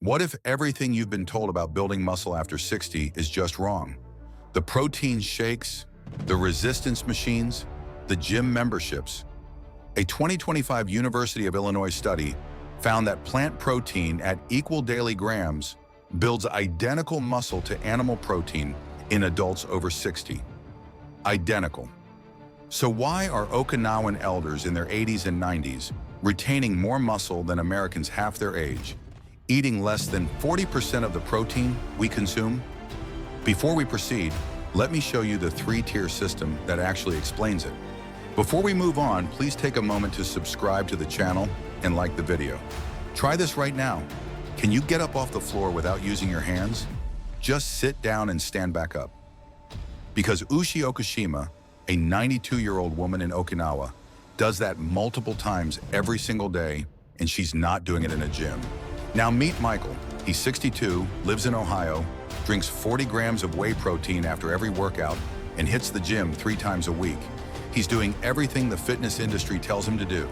What if everything you've been told about building muscle after 60 is just wrong? The protein shakes, the resistance machines, the gym memberships. A 2025 University of Illinois study found that plant protein at equal daily grams builds identical muscle to animal protein in adults over 60. Identical. So why are Okinawan elders in their 80s and 90s retaining more muscle than Americans half their age, eating less than 40% of the protein we consume? Before we proceed, let me show you the three-tier system that actually explains it. Before we move on, please take a moment to subscribe to the channel and like the video. Try this right now. Can you get up off the floor without using your hands? Just sit down and stand back up. Because Ushi Okushima, a 92-year-old woman in Okinawa, does that multiple times every single day, and she's not doing it in a gym. Now meet Michael. He's 62, lives in Ohio, drinks 40 grams of whey protein after every workout, and hits the gym 3 times a week. He's doing everything the fitness industry tells him to do,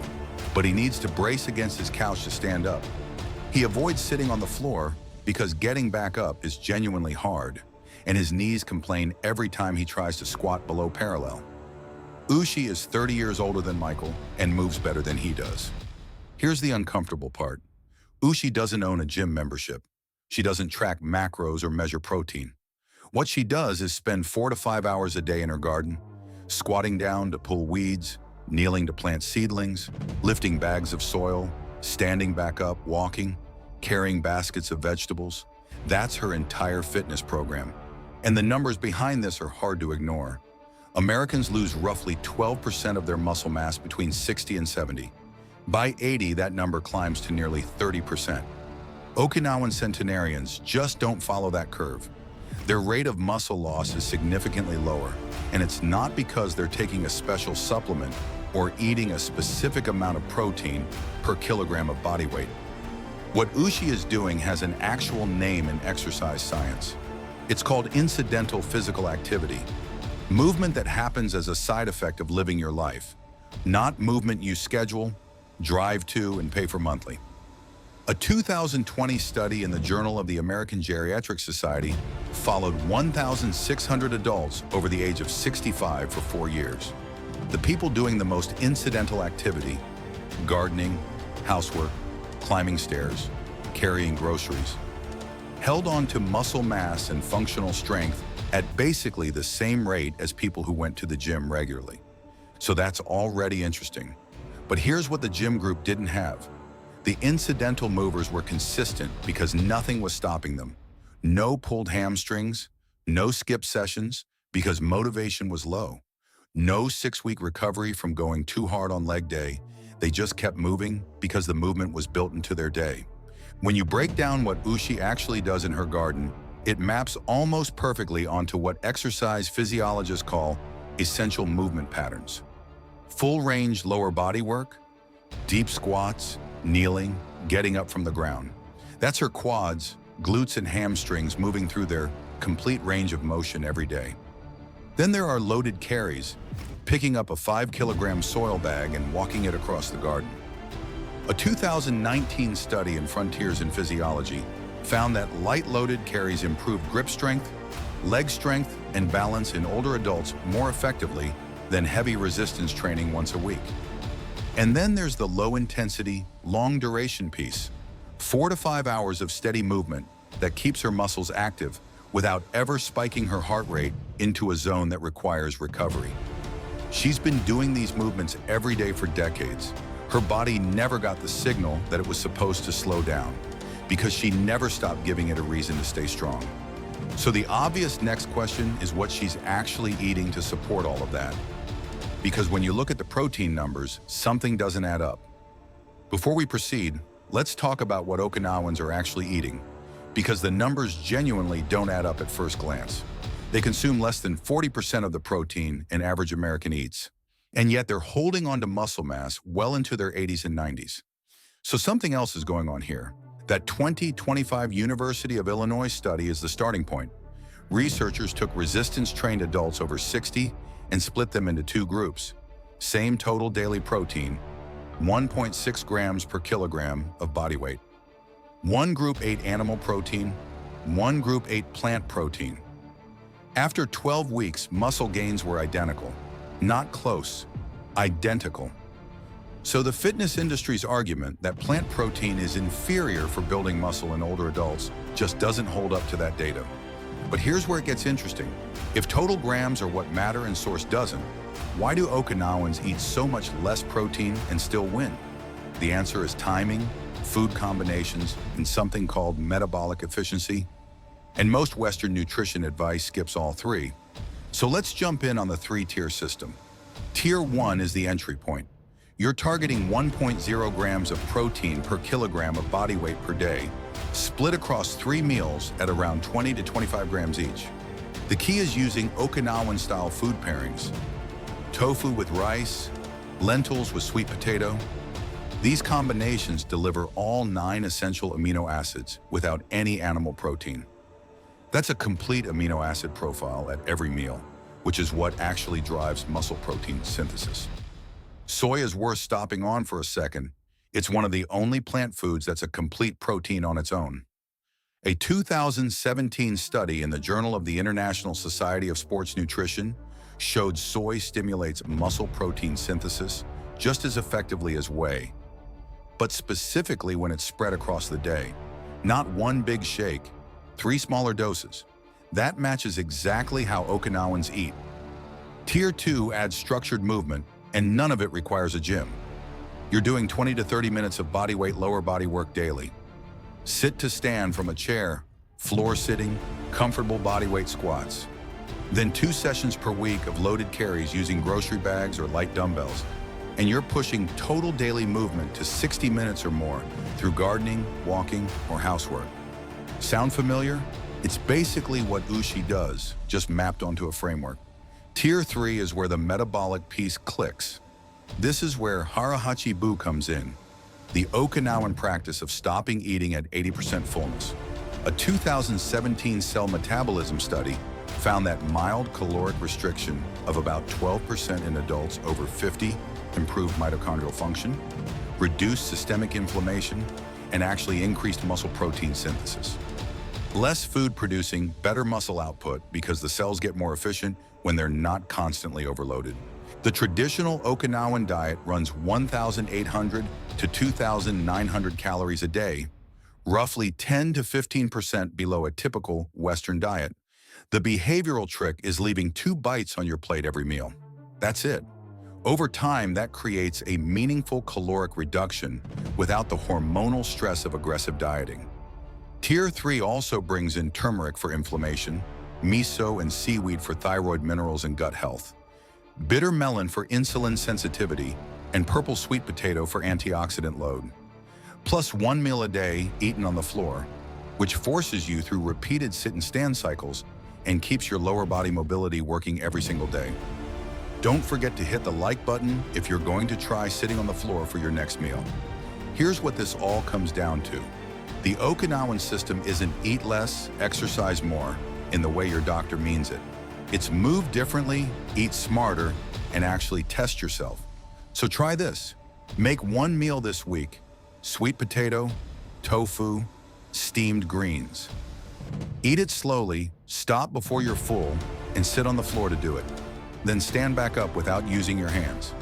but he needs to brace against his couch to stand up. He avoids sitting on the floor because getting back up is genuinely hard, and his knees complain every time he tries to squat below parallel. Ushi is 30 years older than Michael and moves better than he does. Here's the uncomfortable part. Ushi doesn't own a gym membership. She doesn't track macros or measure protein. What she does is spend 4 to 5 hours a day in her garden, squatting down to pull weeds, kneeling to plant seedlings, lifting bags of soil, standing back up, walking, carrying baskets of vegetables. That's her entire fitness program. And the numbers behind this are hard to ignore. Americans lose roughly 12% of their muscle mass between 60 and 70. By 80, that number climbs to nearly 30%. Okinawan centenarians just don't follow that curve. Their rate of muscle loss is significantly lower, and it's not because they're taking a special supplement or eating a specific amount of protein per kilogram of body weight. What Ushi is doing has an actual name in exercise science. It's called incidental physical activity, movement that happens as a side effect of living your life, not movement you schedule, drive to, and pay for monthly. A 2020 study in the Journal of the American Geriatric Society followed 1,600 adults over the age of 65 for 4 years. The people doing the most incidental activity, gardening, housework, climbing stairs, carrying groceries, held on to muscle mass and functional strength at basically the same rate as people who went to the gym regularly. So that's already interesting. But here's what the gym group didn't have. The incidental movers were consistent because nothing was stopping them. No pulled hamstrings, no skip sessions because motivation was low. No 6-week recovery from going too hard on leg day. They just kept moving because the movement was built into their day. When you break down what Ushi actually does in her garden, it maps almost perfectly onto what exercise physiologists call essential movement patterns. Full range lower body work, deep squats, kneeling, getting up from the ground. That's her quads, glutes, and hamstrings moving through their complete range of motion every day. Then there are loaded carries, picking up a 5-kilogram soil bag and walking it across the garden. A 2019 study in Frontiers in Physiology found that light-loaded carries improved grip strength, leg strength, and balance in older adults more effectively than heavy resistance training once a week. And then there's the low-intensity, long-duration piece, 4 to 5 hours of steady movement that keeps her muscles active without ever spiking her heart rate into a zone that requires recovery. She's been doing these movements every day for decades. Her body never got the signal that it was supposed to slow down because she never stopped giving it a reason to stay strong. So the obvious next question is what she's actually eating to support all of that. Because when you look at the protein numbers, something doesn't add up. Before we proceed, let's talk about what Okinawans are actually eating, because the numbers genuinely don't add up at first glance. They consume less than 40% of the protein an average American eats, and yet they're holding on to muscle mass well into their 80s and 90s. So something else is going on here. That 2025 University of Illinois study is the starting point. Researchers took resistance-trained adults over 60 and split them into 2 groups. Same total daily protein, 1.6 grams per kilogram of body weight. One group ate animal protein, one group ate plant protein. After 12 weeks, muscle gains were identical. Not close, identical. So the fitness industry's argument that plant protein is inferior for building muscle in older adults just doesn't hold up to that data. But here's where it gets interesting. If total grams are what matter and source doesn't, why do Okinawans eat so much less protein and still win? The answer is timing, food combinations, and something called metabolic efficiency. And most Western nutrition advice skips all three. So let's jump in on the three-tier system. Tier 1 is the entry point. You're targeting 1.0 grams of protein per kilogram of body weight per day, split across 3 meals at around 20 to 25 grams each. The key is using Okinawan-style food pairings. Tofu with rice, lentils with sweet potato. These combinations deliver all 9 essential amino acids without any animal protein. That's a complete amino acid profile at every meal, which is what actually drives muscle protein synthesis. Soy is worth stopping on for a second. It's one of the only plant foods that's a complete protein on its own. A 2017 study in the Journal of the International Society of Sports Nutrition showed soy stimulates muscle protein synthesis just as effectively as whey, but specifically when it's spread across the day. Not one big shake, 3 smaller doses. That matches exactly how Okinawans eat. Tier 2 adds structured movement, and none of it requires a gym. You're doing 20 to 30 minutes of bodyweight lower body work daily. Sit to stand from a chair, floor sitting, comfortable bodyweight squats. Then 2 sessions per week of loaded carries using grocery bags or light dumbbells. And you're pushing total daily movement to 60 minutes or more through gardening, walking, or housework. Sound familiar? It's basically what Ushi does, just mapped onto a framework. Tier 3 is where the metabolic piece clicks. This is where Hara Hachi Bu comes in, the Okinawan practice of stopping eating at 80% fullness. A 2017 cell metabolism study found that mild caloric restriction of about 12% in adults over 50 improved mitochondrial function, reduced systemic inflammation, and actually increased muscle protein synthesis. Less food producing better muscle output because the cells get more efficient when they're not constantly overloaded. The traditional Okinawan diet runs 1,800 to 2,900 calories a day, roughly 10 to 15% below a typical Western diet. The behavioral trick is leaving 2 bites on your plate every meal. That's it. Over time, that creates a meaningful caloric reduction without the hormonal stress of aggressive dieting. Tier 3 also brings in turmeric for inflammation, miso and seaweed for thyroid minerals and gut health, bitter melon for insulin sensitivity, and purple sweet potato for antioxidant load. Plus 1 meal a day eaten on the floor, which forces you through repeated sit and stand cycles and keeps your lower body mobility working every single day. Don't forget to hit the like button if you're going to try sitting on the floor for your next meal. Here's what this all comes down to. The Okinawan system isn't eat less, exercise more, in the way your doctor means it. It's move differently, eat smarter, and actually test yourself. So try this. Make 1 meal this week: sweet potato, tofu, steamed greens. Eat it slowly, stop before you're full, and sit on the floor to do it. Then stand back up without using your hands.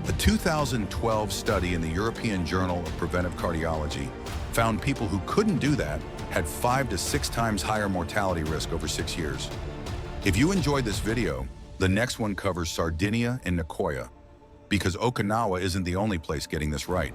A 2012 study in the European Journal of Preventive Cardiology found people who couldn't do that had 5 to 6 times higher mortality risk over 6 years. If you enjoyed this video, the next one covers Sardinia and Nicoya, because Okinawa isn't the only place getting this right.